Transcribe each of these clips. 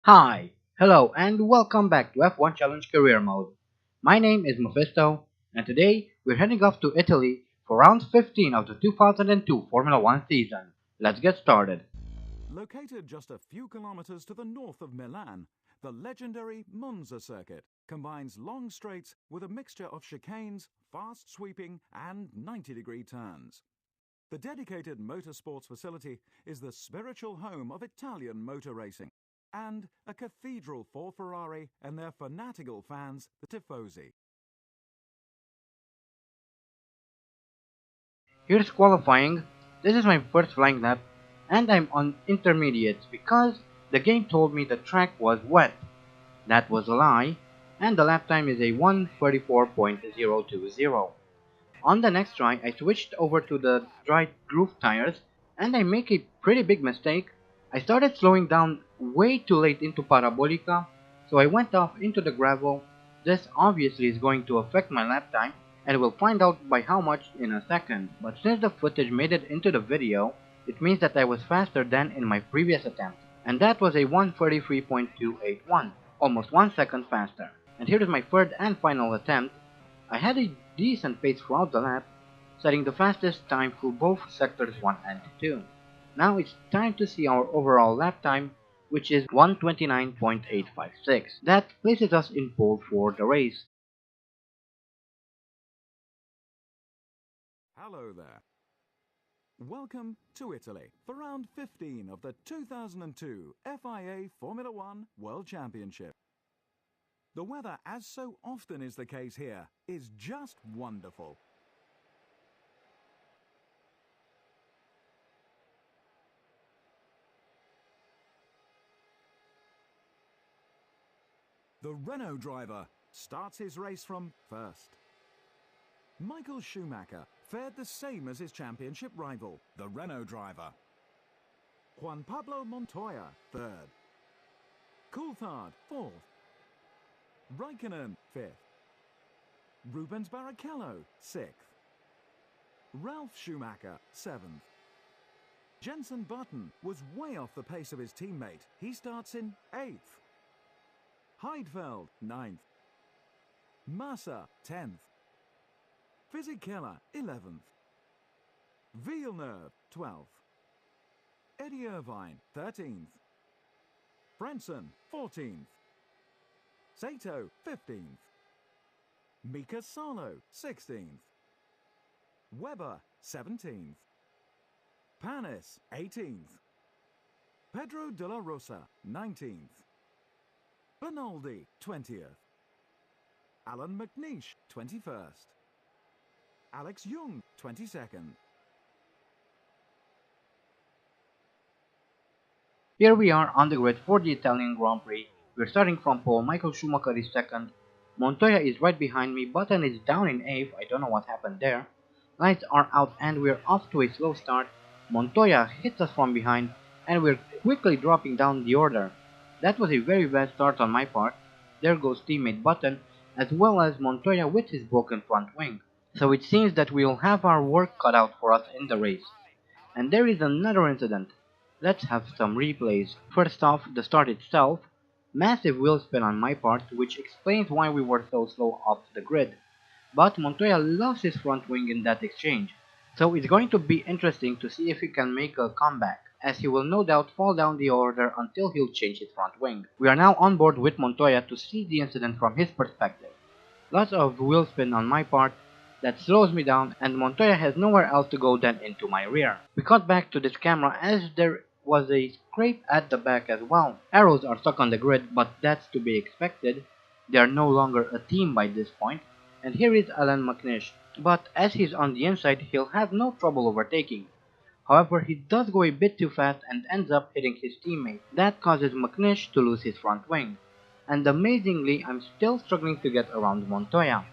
Hi, hello, and welcome back to F1 Challenge Career Mode. My name is Mephisto, and today we're heading off to Italy for round 15 of the 2002 Formula 1 season. Let's get started. Located just a few kilometers to the north of Milan, the legendary Monza circuit combines long straights with a mixture of chicanes, fast sweeping, and 90-degree turns. The dedicated motorsports facility is the spiritual home of Italian motor racing and a cathedral for Ferrari and their fanatical fans, the Tifosi. Here's qualifying. This is my first flying lap, and I'm on intermediates because the game told me the track was wet. That was a lie, and the lap time is a 1:34.020. On the next try, I switched over to the dry groove tires, and I make a pretty big mistake. I started slowing down way too late into Parabolica, so I went off into the gravel. This obviously is going to affect my lap time, and we'll find out by how much in a second. But since the footage made it into the video, it means that I was faster than in my previous attempt, and that was a 1:33.281, almost 1 second faster. And here is my third and final attempt. I had a decent pace throughout the lap, setting the fastest time through both sectors 1 and 2. Now it's time to see our overall lap time, which is 1:29.856. That places us in pole for the race. Hello there. Welcome to Italy for round 15 of the 2002 FIA Formula One World Championship. The weather, as so often is the case here, is just wonderful. The Renault driver starts his race from first. Michael Schumacher fared the same as his championship rival, the Renault driver. Juan Pablo Montoya, third. Coulthard, fourth. Raikkonen, fifth. Rubens Barrichello, sixth. Ralph Schumacher, seventh. Jenson Button was way off the pace of his teammate. He starts in eighth. Heidfeld, ninth. Massa, 10th. Fisichella, 11th. Villeneuve, 12th. Eddie Irvine, 13th. Frentzen, 14th. Sato, 15th. Mika Salo, 16th. Webber, 17th. Panis, 18th. Pedro de la Rosa, 19th. Bernaldi, 20th. Alan McNeish, 21st. Alex Young, 22nd. Here we are on the grid for the Italian Grand Prix. We're starting from pole. Michael Schumacher is second. Montoya is right behind me. Button is down in 8th. I don't know what happened there. Lights are out and we're off to a slow start. Montoya hits us from behind and we're quickly dropping down the order. That was a very bad start on my part. There goes teammate Button as well as Montoya with his broken front wing. So it seems that we'll have our work cut out for us in the race. And there is another incident. Let's have some replays. First off, the start itself. Massive wheel spin on my part, which explains why we were so slow off the grid. But Montoya lost his front wing in that exchange, so it's going to be interesting to see if he can make a comeback, as he will no doubt fall down the order until he'll change his front wing. We are now on board with Montoya to see the incident from his perspective. Lots of wheel spin on my part that slows me down, and Montoya has nowhere else to go than into my rear. We cut back to this camera as there was a scrape at the back as well. Arrows are stuck on the grid, but that's to be expected. They are no longer a team by this point. And here is Alan McNish, but as he's on the inside, he'll have no trouble overtaking. However, he does go a bit too fast and ends up hitting his teammate. That causes McNish to lose his front wing. And amazingly, I'm still struggling to get around Montoya,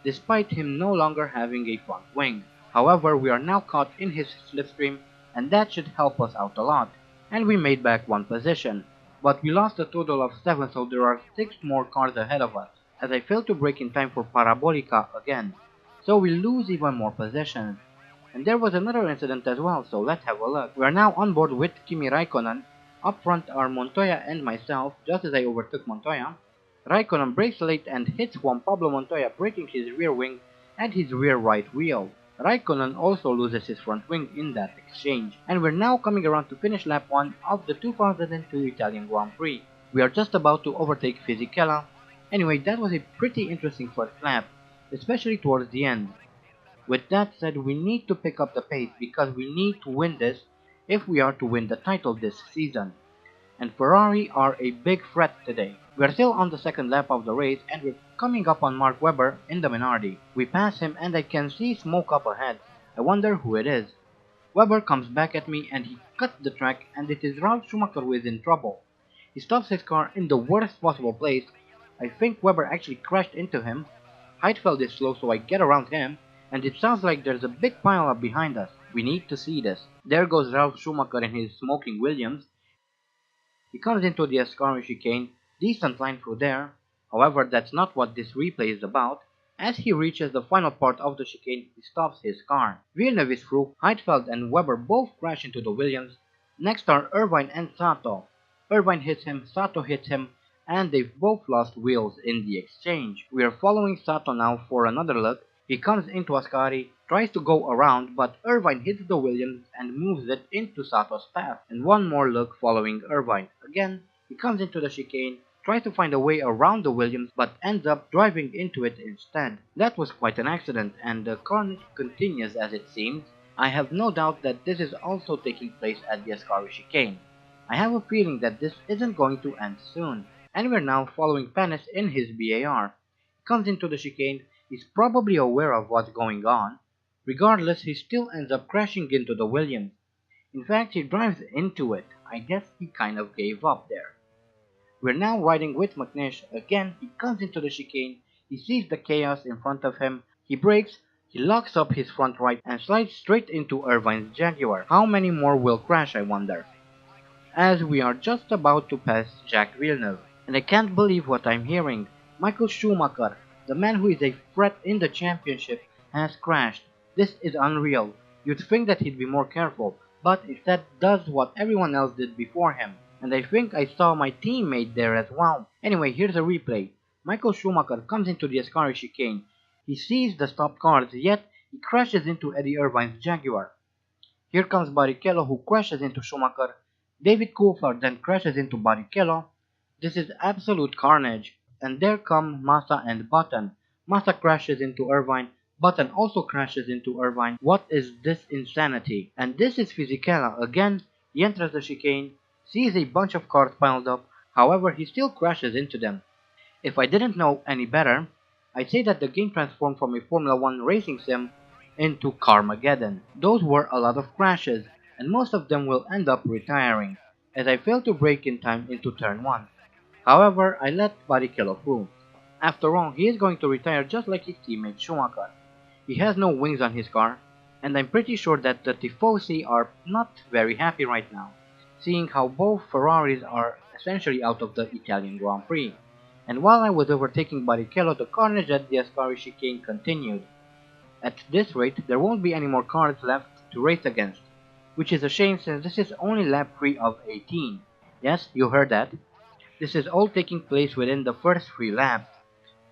despite him no longer having a front wing. However, we are now caught in his slipstream, and that should help us out a lot. And we made back one position, but we lost a total of 7, so there are 6 more cars ahead of us, as I failed to brake in time for Parabolica again. So we lose even more positions. And there was another incident as well, so let's have a look. We are now on board with Kimi Raikkonen, Up front are Montoya and myself, just as I overtook Montoya. Raikkonen brakes late and hits Juan Pablo Montoya, breaking his rear wing and his rear right wheel. Raikkonen also loses his front wing in that exchange, and we're now coming around to finish lap 1 of the 2002 Italian Grand Prix. We are just about to overtake Fisichella. Anyway, that was a pretty interesting first lap, especially towards the end. With that said, we need to pick up the pace because we need to win this if we are to win the title this season. And Ferrari are a big threat today. We're still on the second lap of the race and we're coming up on Mark Webber in the minority. We pass him and I can see smoke up ahead. I wonder who it is. Webber comes back at me and he cuts the track and it is Ralf Schumacher who is in trouble. He stops his car in the worst possible place. I think Webber actually crashed into him. Heidfeld is slow so I get around him and it sounds like there's a big pile up behind us. We need to see this. There goes Ralf Schumacher in his smoking Williams. He comes into the Ascari chicane, decent line through there. However, that's not what this replay is about. As he reaches the final part of the chicane, he stops his car. Villeneuve is through, Heidfeld and Webber both crash into the Williams. Next are Irvine and Sato. Irvine hits him, Sato hits him, and they've both lost wheels in the exchange. We are following Sato now for another look. He comes into Ascari, tries to go around, but Irvine hits the Williams and moves it into Sato's path. And one more look following Irvine. Again, he comes into the chicane, tries to find a way around the Williams, but ends up driving into it instead. That was quite an accident, and the carnage continues as it seems. I have no doubt that this is also taking place at the Ascari chicane. I have a feeling that this isn't going to end soon, and we're now following Panis in his BAR. He comes into the chicane, he's probably aware of what's going on. Regardless, he still ends up crashing into the Williams. In fact, he drives into it. I guess he kind of gave up there. We're now riding with McNish. Again, he comes into the chicane, he sees the chaos in front of him, he brakes, he locks up his front right and slides straight into Irvine's Jaguar. How many more will crash, I wonder? As we are just about to pass Jacques Villeneuve. And I can't believe what I'm hearing. Michael Schumacher, the man who is a threat in the championship, has crashed. This is unreal. You'd think that he'd be more careful, but instead does what everyone else did before him. And I think I saw my teammate there as well. Anyway, here's a replay. Michael Schumacher comes into the Ascari chicane. He sees the stopped cars, yet he crashes into Eddie Irvine's Jaguar. Here comes Barrichello who crashes into Schumacher. David Coulthard then crashes into Barrichello. This is absolute carnage. And there come Massa and Button. Massa crashes into Irvine. Button also crashes into Irvine. What is this insanity? And this is Fisichella again. He enters the chicane, sees a bunch of cars piled up. However, he still crashes into them. If I didn't know any better, I'd say that the game transformed from a Formula 1 racing sim into Carmageddon. Those were a lot of crashes, and most of them will end up retiring, as I failed to brake in time into turn 1. However, I let Barrichello through. After all, he is going to retire just like his teammate Schumacher. He has no wings on his car, and I'm pretty sure that the Tifosi are not very happy right now, seeing how both Ferraris are essentially out of the Italian Grand Prix. And while I was overtaking Barrichello, the carnage at the Ascari chicane continued. At this rate, there won't be any more cars left to race against, which is a shame since this is only lap 3 of 18. Yes, you heard that. This is all taking place within the first 3 laps.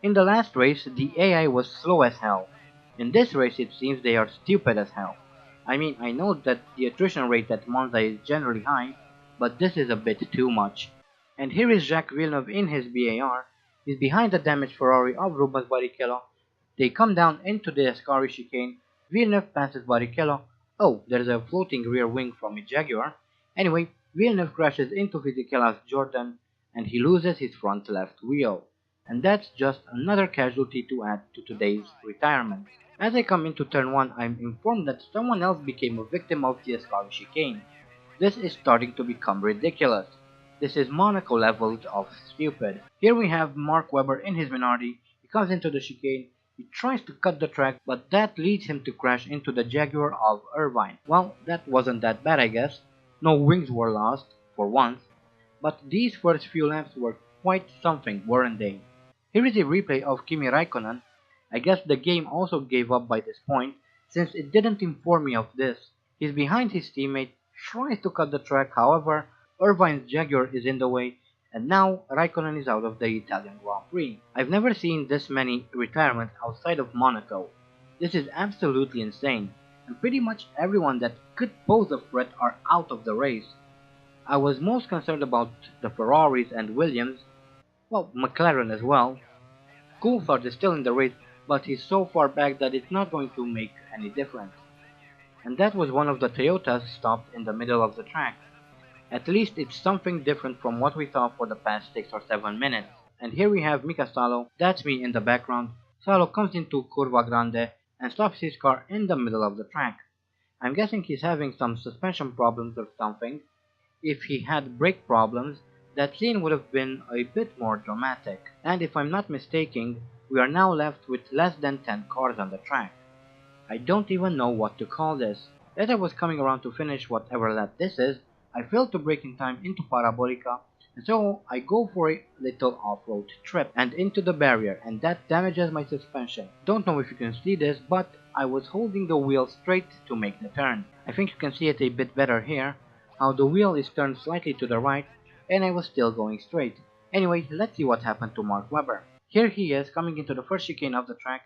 In the last race, the AI was slow as hell. In this race, it seems they are stupid as hell. I mean, I know that the attrition rate at Monza is generally high, but this is a bit too much. And here is Jacques Villeneuve in his BAR. He's behind the damaged Ferrari of Rubens Barrichello. They come down into the Ascari chicane. Villeneuve passes Barrichello. Oh, there's a floating rear wing from a Jaguar. Anyway, Villeneuve crashes into Fisichella's Jordan, and he loses his front left wheel. And that's just another casualty to add to today's retirement. As I come into turn 1, I'm informed that someone else became a victim of the Ascari chicane. This is starting to become ridiculous. This is Monaco levels of stupid. Here we have Mark Webber in his minority. He comes into the chicane. He tries to cut the track, but that leads him to crash into the Jaguar of Irvine. Well, that wasn't that bad, I guess. No wings were lost, for once. But these first few laps were quite something, weren't they? Here is a replay of Kimi Raikkonen. I guess the game also gave up by this point, since it didn't inform me of this. He's behind his teammate, tries to cut the track, however, Irvine's Jaguar is in the way, and now Raikkonen is out of the Italian Grand Prix. I've never seen this many retirements outside of Monaco. This is absolutely insane, and pretty much everyone that could pose a threat are out of the race. I was most concerned about the Ferraris and Williams, well, McLaren as well. Coulthard is still in the race, but he's so far back that it's not going to make any difference. And that was one of the Toyotas stopped in the middle of the track. At least it's something different from what we saw for the past 6 or 7 minutes. And here we have Mika Salo, that's me in the background. Salo comes into Curva Grande and stops his car in the middle of the track. I'm guessing he's having some suspension problems or something. If he had brake problems, that scene would have been a bit more dramatic. And if I'm not mistaken, we are now left with less than 10 cars on the track. I don't even know what to call this. As I was coming around to finish whatever lap this is, I failed to brake in time into Parabolica, and so I go for a little off-road trip and into the barrier, and that damages my suspension. Don't know if you can see this, but I was holding the wheel straight to make the turn. I think you can see it a bit better here, how the wheel is turned slightly to the right, and I was still going straight. Anyway, let's see what happened to Mark Webber. Here he is coming into the first chicane of the track,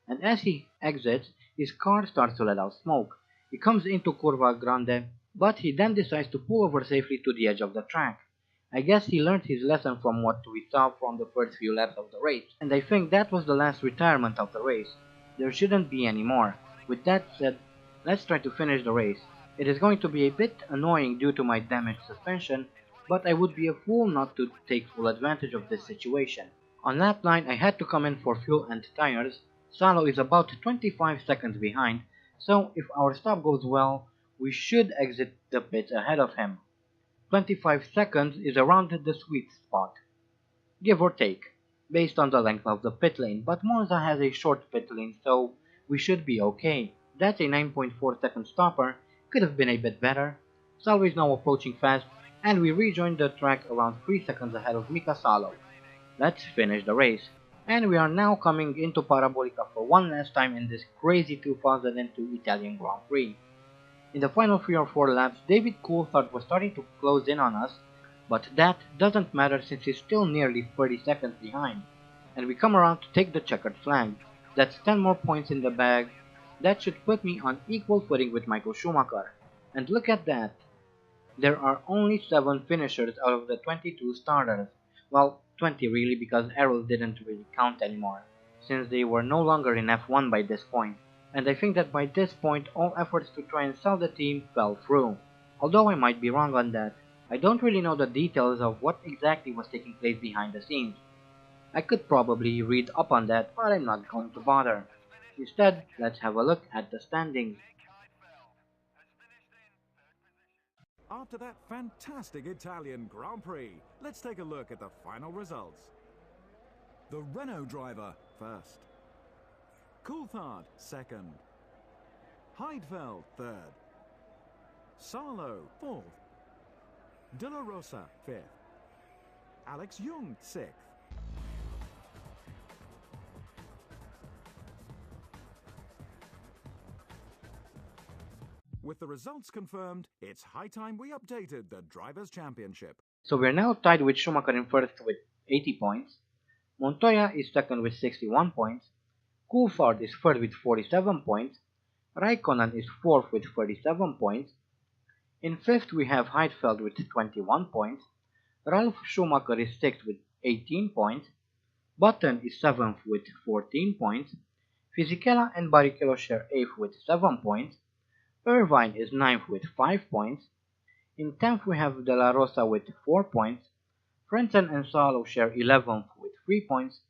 and as he exits, his car starts to let out smoke. He comes into Curva Grande, but he then decides to pull over safely to the edge of the track. I guess he learned his lesson from what we saw from the first few laps of the race, and I think that was the last retirement of the race. There shouldn't be any more. With that said, let's try to finish the race. It is going to be a bit annoying due to my damaged suspension, but I would be a fool not to take full advantage of this situation. On lap 9 I had to come in for fuel and tires. Salo is about 25 seconds behind, so if our stop goes well, we should exit the pits ahead of him. 25 seconds is around the sweet spot, give or take, based on the length of the pit lane, but Monza has a short pit lane, so we should be okay. That's a 9.4 second stopper, could have been a bit better. Salo is now approaching fast, and we rejoined the track around 3 seconds ahead of Mika Salo. Let's finish the race. And we are now coming into Parabolica for one last time in this crazy 2002 Italian Grand Prix. In the final 3 or 4 laps, David Coulthard was starting to close in on us, but that doesn't matter since he's still nearly 30 seconds behind. And we come around to take the checkered flag. That's 10 more points in the bag. That should put me on equal footing with Michael Schumacher. And look at that. There are only 7 finishers out of the 22 starters. Well, 20 really, because Errol didn't really count anymore, since they were no longer in F1 by this point. And I think that by this point all efforts to try and sell the team fell through. Although I might be wrong on that, I don't really know the details of what exactly was taking place behind the scenes. I could probably read up on that, but I'm not going to bother. Instead, let's have a look at the standings. After that fantastic Italian Grand Prix, let's take a look at the final results. The Renault driver first. Coulthard second. Heidfeld third. Salo fourth. De La Rosa fifth. Alex Young sixth. With the results confirmed, it's high time we updated the Drivers' Championship. So we're now tied with Schumacher in first with 80 points. Montoya is second with 61 points. Coulthard is third with 47 points. Raikkonen is fourth with 37 points. In fifth we have Heidfeld with 21 points. Ralf Schumacher is sixth with 18 points. Button is seventh with 14 points. Fisichella and Barrichello share eighth with 7 points. Irvine is ninth with 5 points. In 10th we have De La Rosa with 4 points. Frentzen and Salo share 11th with 3 points.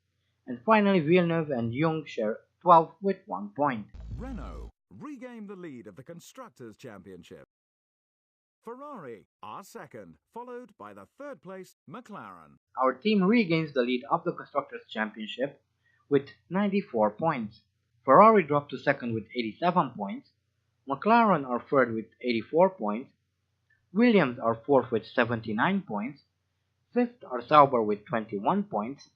And finally Villeneuve and Jung share 12th with 1 point. Renault regained the lead of the Constructors' Championship. Ferrari are second, followed by the third place McLaren. Our team regains the lead of the Constructors' Championship with 94 points. Ferrari dropped to second with 87 points. McLaren are third with 84 points. Williams are fourth with 79 points. Fifth are Sauber with 21 points.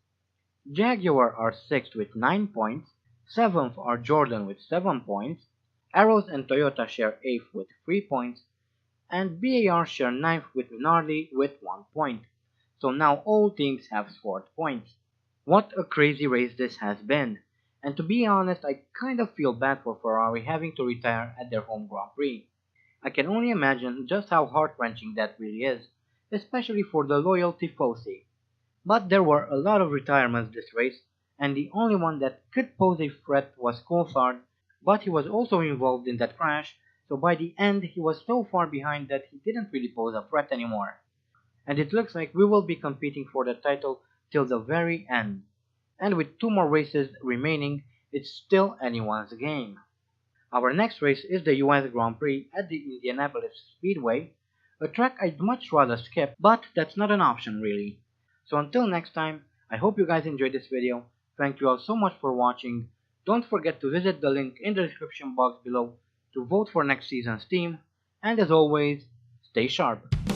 Jaguar are sixth with 9 points. Seventh are Jordan with 7 points. Arrows and Toyota share eighth with 3 points. and BAR share 9th with Minardi with 1 point. So now all teams have scored points. What a crazy race this has been, and to be honest I kind of feel bad for Ferrari having to retire at their home Grand Prix. I can only imagine just how heart-wrenching that really is, especially for the loyal tifosi. But there were a lot of retirements this race, and the only one that could pose a threat was Coulthard, but he was also involved in that crash, so by the end he was so far behind that he didn't really pose a threat anymore. And it looks like we will be competing for the title till the very end. And with 2 more races remaining, it's still anyone's game. Our next race is the US Grand Prix at the Indianapolis Speedway, a track I'd much rather skip, but that's not an option really. So until next time, I hope you guys enjoyed this video. Thank you all so much for watching. Don't forget to visit the link in the description box below to vote for next season's team. And as always, stay sharp.